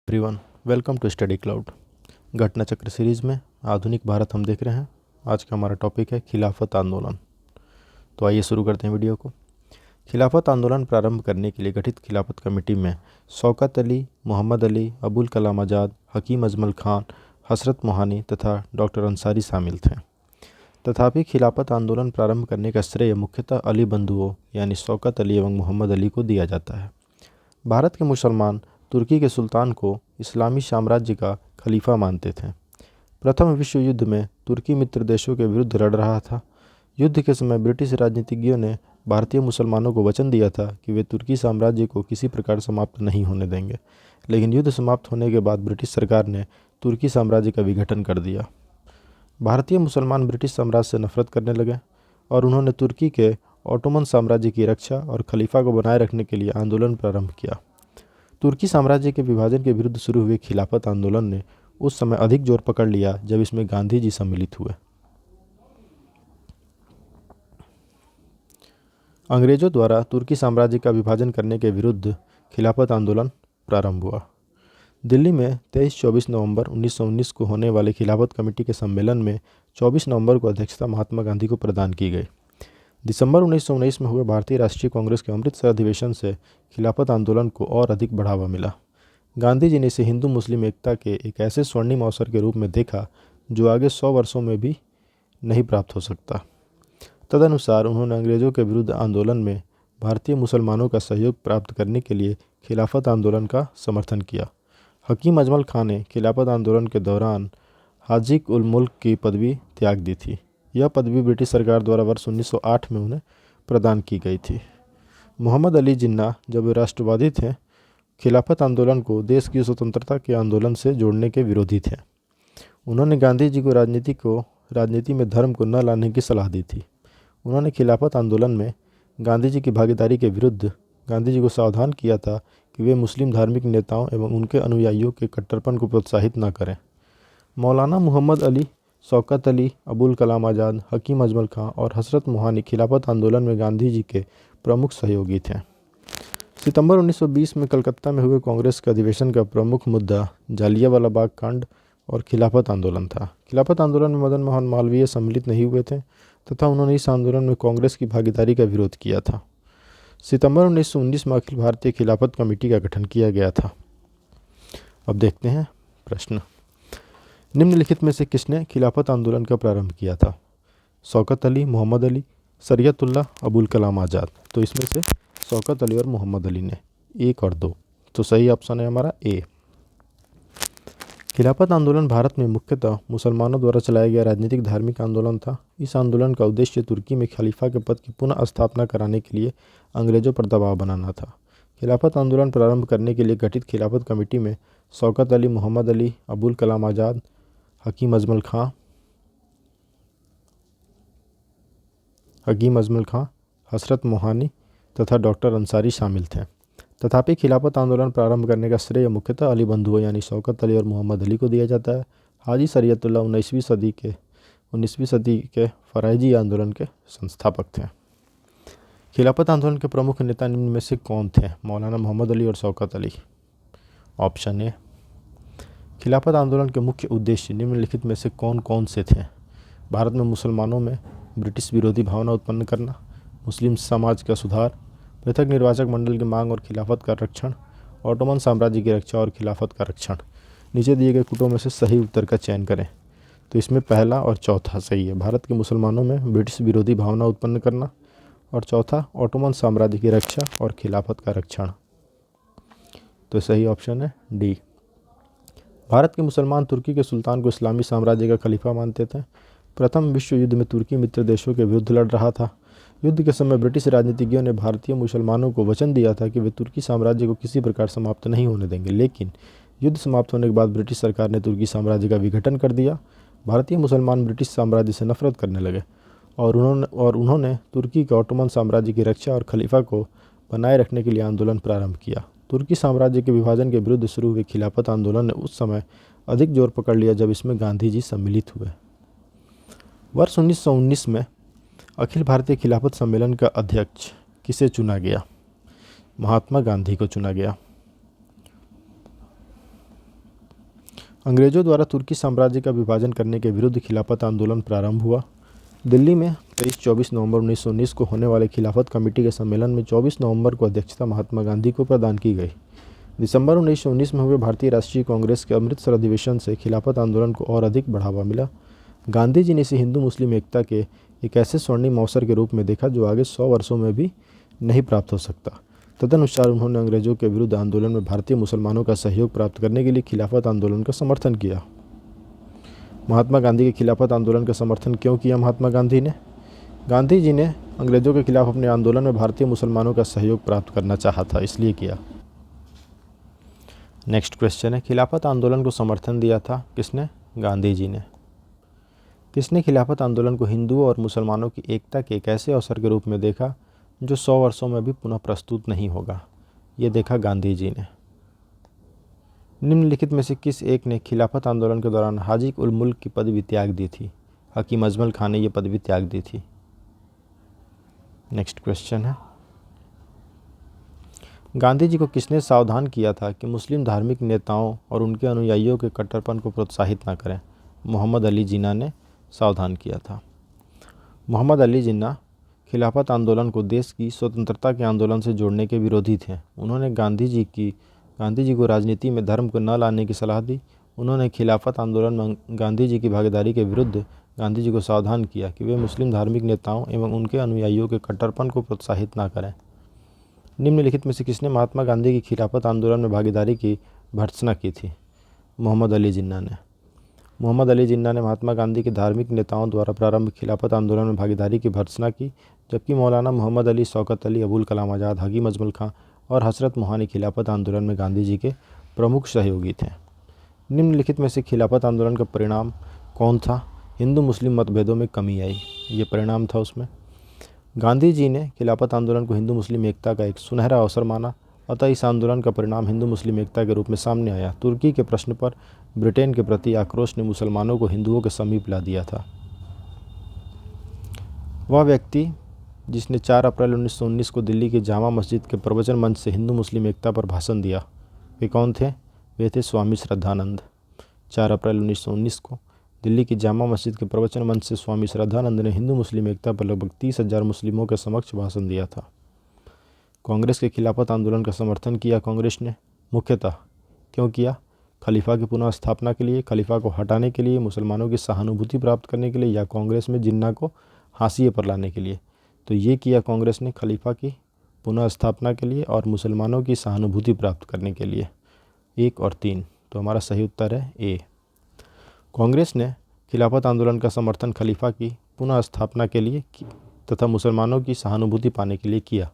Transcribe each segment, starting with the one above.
Everyone, welcome to study cloud. घटना चक्र series में आधुनिक भारत हम देख रहे हैं। आज का हमारा टॉपिक है खिलाफत आंदोलन। तो आइए शुरू करते हैं वीडियो को। खिलाफत आंदोलन प्रारंभ करने के लिए गठित खिलाफत कमेटी में शौकत अली, मोहम्मद अली, अबुल कलाम आज़ाद, हकीम अजमल खान, हसरत मोहानी तथा डॉक्टर अंसारी शामिल थे। तथापि खिलाफत आंदोलन प्रारंभ करने का श्रेय मुख्यतः अली बंधुओं यानी शौकत अली एवं मोहम्मद अली को दिया जाता है। भारत के मुसलमान तुर्की के सुल्तान को इस्लामी साम्राज्य का खलीफा मानते थे। प्रथम विश्व युद्ध में तुर्की मित्र देशों के विरुद्ध लड़ रहा था। युद्ध के समय ब्रिटिश राजनीतिज्ञों ने भारतीय मुसलमानों को वचन दिया था कि वे तुर्की साम्राज्य को किसी प्रकार समाप्त नहीं होने देंगे, लेकिन युद्ध समाप्त होने के बाद ब्रिटिश सरकार ने तुर्की साम्राज्य का विघटन कर दिया। भारतीय मुसलमान ब्रिटिश साम्राज्य से नफरत करने लगे और उन्होंने तुर्की के ऑटोमन साम्राज्य की रक्षा और खलीफा को बनाए रखने के लिए आंदोलन प्रारंभ किया। तुर्की साम्राज्य के विभाजन के विरुद्ध शुरू हुए खिलाफत आंदोलन ने उस समय अधिक जोर पकड़ लिया जब इसमें गांधी जी सम्मिलित हुए। अंग्रेजों द्वारा तुर्की साम्राज्य का विभाजन करने के विरुद्ध खिलाफत आंदोलन प्रारंभ हुआ। दिल्ली में 23-24 नवंबर 1919 को होने वाले खिलाफत कमेटी के सम्मेलन में 24 नवंबर को अध्यक्षता महात्मा गांधी को प्रदान की गई। दिसंबर 1919 में हुए भारतीय राष्ट्रीय कांग्रेस के अमृतसर अधिवेशन से खिलाफत आंदोलन को और अधिक बढ़ावा मिला। गांधी जी ने इसे हिंदू मुस्लिम एकता के एक ऐसे स्वर्णिम अवसर के रूप में देखा जो आगे 100 वर्षों में भी नहीं प्राप्त हो सकता। तदनुसार उन्होंने अंग्रेजों के विरुद्ध आंदोलन में भारतीय मुसलमानों का सहयोग प्राप्त करने के लिए खिलाफत आंदोलन का समर्थन किया। हकीम अजमल खान ने खिलाफत आंदोलन के दौरान हाजिक उल मुल्क की पदवी त्याग दी थी। यह पदवी ब्रिटिश सरकार द्वारा वर्ष 1908 में उन्हें प्रदान की गई थी। मोहम्मद अली जिन्ना जब वे राष्ट्रवादी थे, खिलाफत आंदोलन को देश की स्वतंत्रता के आंदोलन से जोड़ने के विरोधी थे। उन्होंने गांधी जी को राजनीति में धर्म को न लाने की सलाह दी थी। उन्होंने खिलाफत आंदोलन में गांधी जी की भागीदारी के विरुद्ध गांधी जी को सावधान किया था कि वे मुस्लिम धार्मिक नेताओं एवं उनके अनुयायियों के कट्टरपन को प्रोत्साहित न करें। मौलाना मोहम्मद अली, शौकत अली, अबुल कलाम आज़ाद, हकीम अजमल खां और हसरत मोहानी खिलाफत आंदोलन में गांधी जी के प्रमुख सहयोगी थे। सितंबर 1920 में कलकत्ता में हुए कांग्रेस के अधिवेशन का प्रमुख मुद्दा जालियांवाला बाग कांड और खिलाफत आंदोलन था। खिलाफत आंदोलन में मदन मोहन मालवीय सम्मिलित नहीं हुए थे तथा उन्होंने इस आंदोलन में कांग्रेस की भागीदारी का विरोध किया था। सितंबर 1919 में अखिल भारतीय खिलाफत कमेटी का गठन किया गया था। अब देखते हैं प्रश्न। निम्नलिखित में से किसने खिलाफत आंदोलन का प्रारंभ किया था? शौकत अली, मोहम्मद अली, शरीयतुल्लाह, अबुल कलाम आज़ाद। तो इसमें से शौकत अली और मोहम्मद अली ने, 1 और 2। तो सही ऑप्शन है हमारा ए। खिलाफत आंदोलन भारत में मुख्यतः मुसलमानों द्वारा चलाया गया राजनीतिक धार्मिक आंदोलन था। इस आंदोलन का उद्देश्य तुर्की में खलीफा के पद की पुनः स्थापना कराने के लिए अंग्रेजों पर दबाव बनाना था। खिलाफत आंदोलन प्रारंभ करने के लिए गठित खिलाफत कमेटी में शौकत अली, मोहम्मद अली, अबुल कलाम आज़ाद, हकीम अजमल खां, हसरत मोहानी तथा डॉक्टर अंसारी शामिल थे। तथापि खिलाफत आंदोलन प्रारंभ करने का श्रेय मुख्यतः अली बंधुओं यानी शौकत अली और मोहम्मद अली को दिया जाता है। हाजी शरीयतुल्लाह 19वीं सदी के फराइजी आंदोलन के संस्थापक थे। खिलाफत आंदोलन के प्रमुख नेता निम्न में से कौन थे? मौलाना मोहम्मद अली और शौकत अली। Option A. खिलाफत आंदोलन के मुख्य उद्देश्य निम्नलिखित में से कौन कौन से थे? भारत में मुसलमानों में ब्रिटिश विरोधी भावना उत्पन्न करना, मुस्लिम समाज का सुधार, पृथक निर्वाचक मंडल की मांग और खिलाफत का रक्षण, ऑटोमन साम्राज्य की रक्षा और खिलाफत का रक्षण। नीचे दिए गए कूटों में से सही उत्तर का चयन करें। तो इसमें पहला और चौथा सही है। भारत के मुसलमानों में ब्रिटिश विरोधी भावना उत्पन्न करना और चौथा ऑटोमन साम्राज्य की रक्षा और खिलाफत का रक्षण। तो सही ऑप्शन है डी। भारत के मुसलमान तुर्की के सुल्तान को इस्लामी साम्राज्य का खलीफा मानते थे। प्रथम विश्व युद्ध में तुर्की मित्र देशों के विरुद्ध लड़ रहा था। युद्ध के समय ब्रिटिश राजनीतिज्ञों ने भारतीय मुसलमानों को वचन दिया था कि वे तुर्की साम्राज्य को किसी प्रकार समाप्त नहीं होने देंगे, लेकिन युद्ध समाप्त होने के बाद ब्रिटिश सरकार ने तुर्की साम्राज्य का विघटन कर दिया। भारतीय मुसलमान ब्रिटिश साम्राज्य से नफरत करने लगे और उन्होंने तुर्की के ऑटोमन साम्राज्य की रक्षा और खलीफा को बनाए रखने के लिए आंदोलन प्रारंभ किया। तुर्की साम्राज्य के विभाजन के विरुद्ध शुरू हुए खिलाफत आंदोलन ने उस समय अधिक जोर पकड़ लिया जब इसमें गांधी जी सम्मिलित हुए। वर्ष 1919 में अखिल भारतीय खिलाफत सम्मेलन का अध्यक्ष किसे चुना गया? महात्मा गांधी को चुना गया। अंग्रेजों द्वारा तुर्की साम्राज्य का विभाजन करने के विरुद्ध खिलाफत आंदोलन प्रारंभ हुआ। दिल्ली में 23-24 नवंबर 1919 को होने वाले खिलाफत कमेटी के सम्मेलन में 24 नवंबर को अध्यक्षता महात्मा गांधी को प्रदान की गई। दिसंबर 1919 में हुए भारतीय राष्ट्रीय कांग्रेस के अमृतसर अधिवेशन से खिलाफत आंदोलन को और अधिक बढ़ावा मिला। गांधी जी ने इसे हिंदू मुस्लिम एकता के एक ऐसे स्वर्णिम अवसर के रूप में देखा जो आगे 100 वर्षों में भी नहीं प्राप्त हो सकता। तदनुसार उन्होंने अंग्रेजों के विरुद्ध आंदोलन में भारतीय मुसलमानों का सहयोग प्राप्त करने के लिए खिलाफत आंदोलन का समर्थन किया। महात्मा गांधी के खिलाफत आंदोलन का समर्थन क्यों किया महात्मा गांधी ने? गांधी जी ने अंग्रेजों के खिलाफ अपने आंदोलन में भारतीय मुसलमानों का सहयोग प्राप्त करना चाहा था, इसलिए किया। नेक्स्ट क्वेश्चन है, खिलाफत आंदोलन को समर्थन दिया था किसने? गांधी जी ने। किसने खिलाफत आंदोलन को हिंदुओं और मुसलमानों की एकता के एक ऐसे अवसर के रूप में देखा जो 100 वर्षों में भी पुनः प्रस्तुत नहीं होगा? ये देखा गांधी जी ने। निम्नलिखित में से किस एक ने खिलाफत आंदोलन के दौरान हाजी उल मुल्क की पदवी त्याग दी थी? हकीम अजमल खान ने यह पदवी त्याग दी थी। नेक्स्ट क्वेश्चन है, गांधी जी को किसने सावधान किया था कि मुस्लिम धार्मिक नेताओं और उनके अनुयायियों के कट्टरपन को प्रोत्साहित न करें? मोहम्मद अली जिन्ना ने सावधान किया था। मोहम्मद अली जिन्ना खिलाफत आंदोलन को देश की स्वतंत्रता के आंदोलन से जोड़ने के विरोधी थे। उन्होंने गांधी जी को राजनीति में धर्म को न लाने की सलाह दी। उन्होंने खिलाफत आंदोलन में गांधी जी की भागीदारी के विरुद्ध गांधी जी को सावधान किया कि वे मुस्लिम धार्मिक नेताओं एवं उनके अनुयायियों के कट्टरपन को प्रोत्साहित न करें। निम्नलिखित में से किसने महात्मा गांधी की खिलाफत आंदोलन में भागीदारी की भर्त्सना की थी? मोहम्मद अली जिन्ना ने। मोहम्मद अली जिन्ना ने महात्मा गांधी के धार्मिक नेताओं द्वारा प्रारंभ खिलाफत आंदोलन में भागीदारी की भर्त्सना की, जबकि मौलाना मोहम्मद अली, शौकत अली, अबुल कलाम आज़ाद, हकीम अजमल खां और हजरत मोहानी खिलाफत आंदोलन में गांधी जी के प्रमुख सहयोगी थे। निम्नलिखित में से खिलाफत आंदोलन का परिणाम कौन था? हिंदू मुस्लिम मतभेदों में कमी आई, ये परिणाम था उसमें। गांधी जी ने खिलाफत आंदोलन को हिंदू मुस्लिम एकता का एक सुनहरा अवसर माना, अतः इस आंदोलन का परिणाम हिंदू मुस्लिम एकता के रूप में सामने आया। तुर्की के प्रश्न पर ब्रिटेन के प्रति आक्रोश ने मुसलमानों को हिंदुओं के समीप ला दिया था। वह व्यक्ति जिसने 4 अप्रैल 1919 को दिल्ली की जामा मस्जिद के प्रवचन मंच से हिंदू मुस्लिम एकता पर भाषण दिया, वे कौन थे? वे थे स्वामी श्रद्धानंद। 4 अप्रैल 1919 को दिल्ली की जामा मस्जिद के प्रवचन मंच से स्वामी श्रद्धानंद ने हिंदू मुस्लिम एकता पर लगभग 30,000 मुस्लिमों के समक्ष भाषण दिया था। कांग्रेस के खिलाफत आंदोलन का समर्थन किया कांग्रेस ने, मुख्यतः क्यों किया? खलीफा की पुनः स्थापना के लिए, खलीफा को हटाने के लिए, मुसलमानों की सहानुभूति प्राप्त करने के लिए, या कांग्रेस में जिन्ना को हाशिए पर लाने के लिए? तो ये किया कांग्रेस ने खलीफा की पुनः स्थापना के लिए और मुसलमानों की सहानुभूति प्राप्त करने के लिए। 1 और 3, तो हमारा सही उत्तर है ए। कांग्रेस ने खिलाफत आंदोलन का समर्थन खलीफा की पुनः स्थापना के लिए तथा मुसलमानों की सहानुभूति पाने के लिए किया।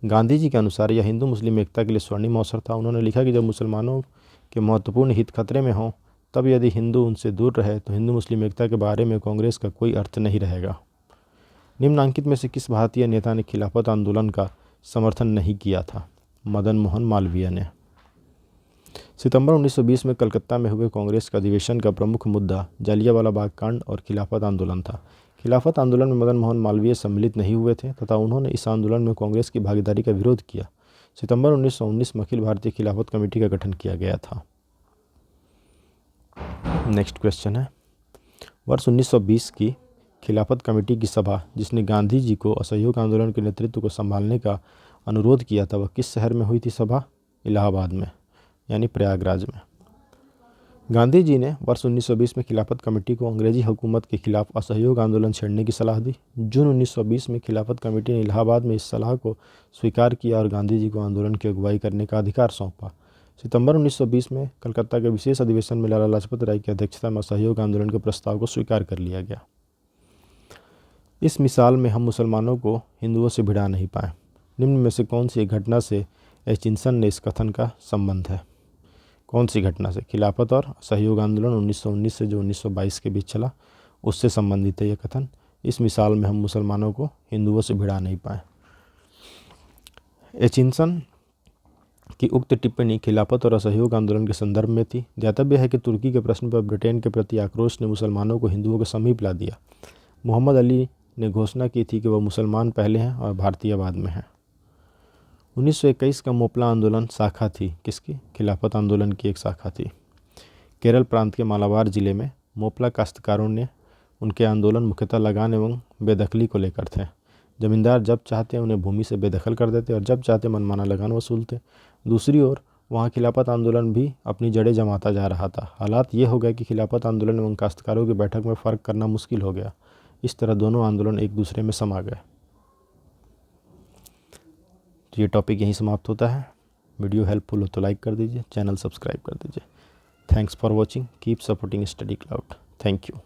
गांधी जी के अनुसार यह हिंदू मुस्लिम एकता के लिए स्वर्णिम अवसर था। उन्होंने लिखा कि जब मुसलमानों के महत्वपूर्ण हित खतरे में हों, तब यदि हिंदू उनसे दूर रहे तो हिंदू मुस्लिम एकता के बारे में कांग्रेस का कोई अर्थ नहीं रहेगा। निम्नांकित में से किस भारतीय नेता ने खिलाफत आंदोलन का समर्थन नहीं किया था? मदन मोहन मालवीय ने। सितंबर 1920 में कलकत्ता में हुए कांग्रेस का अधिवेशन का प्रमुख मुद्दा जालियांवाला बाग कांड और खिलाफत आंदोलन था। खिलाफत आंदोलन में मदन मोहन मालवीय सम्मिलित नहीं हुए थे तथा उन्होंने इस आंदोलन में कांग्रेस की भागीदारी का विरोध किया। सितंबर 1919 में अखिल भारतीय खिलाफत कमेटी का गठन किया गया था। नेक्स्ट क्वेश्चन है, वर्ष 1920 की खिलाफत कमेटी की सभा जिसने गांधी जी को असहयोग आंदोलन के नेतृत्व को संभालने का अनुरोध किया था, वह किस शहर में हुई थी सभा? इलाहाबाद में, यानी प्रयागराज में। गांधी जी ने वर्ष 1920 में खिलाफत कमेटी को अंग्रेजी हुकूमत के खिलाफ असहयोग आंदोलन छेड़ने की सलाह दी। जून 1920 में खिलाफत कमेटी ने इलाहाबाद में इस सलाह को स्वीकार किया और गांधी जी को आंदोलन की अगुवाई करने का अधिकार सौंपा। सितंबर 1920 में कलकत्ता के विशेष अधिवेशन में लाला लाजपत राय की अध्यक्षता में असहयोग आंदोलन के प्रस्ताव को स्वीकार कर लिया गया। इस मिसाल में हम मुसलमानों को हिंदुओं से भिड़ा नहीं पाए। निम्न में से कौन सी घटना से एचिंसन ने इस कथन का संबंध है? कौन सी घटना से? खिलाफत और असहयोग आंदोलन 1919 से जो 1922 के बीच चला, उससे संबंधित है यह कथन। इस मिसाल में हम मुसलमानों को हिंदुओं से भिड़ा नहीं पाए। एचिंसन की उक्त टिप्पणी खिलाफत और असहयोग आंदोलन के संदर्भ में थी। ध्यातव्य है कि तुर्की के प्रश्न पर ब्रिटेन के प्रति आक्रोश ने मुसलमानों को हिंदुओं के समीप ला दिया। मोहम्मद अली ने घोषणा की थी कि वह मुसलमान पहले हैं और भारतीय बाद में हैं। 1921 का मोपला आंदोलन शाखा थी किसकी? खिलाफत आंदोलन की एक शाखा थी। केरल प्रांत के मालाबार जिले में मोपला काश्तकारों ने उनके आंदोलन मुख्यतः लगान एवं बेदखली को लेकर थे। जमींदार जब चाहते उन्हें भूमि से बेदखल कर देते और जब चाहते मनमाना लगान वसूलते। दूसरी ओर वहाँ खिलाफत आंदोलन भी अपनी जड़ें जमाता जा रहा था। हालात ये हो गए कि खिलाफत आंदोलन एवं काश्तकारों की बैठक में फ़र्क करना मुश्किल हो गया। इस तरह दोनों आंदोलन एक दूसरे में समा गए। तो ये टॉपिक यहीं समाप्त होता है। वीडियो हेल्पफुल हो तो लाइक कर दीजिए, चैनल सब्सक्राइब कर दीजिए। Thanks for watching, keep supporting study cloud. Thank you.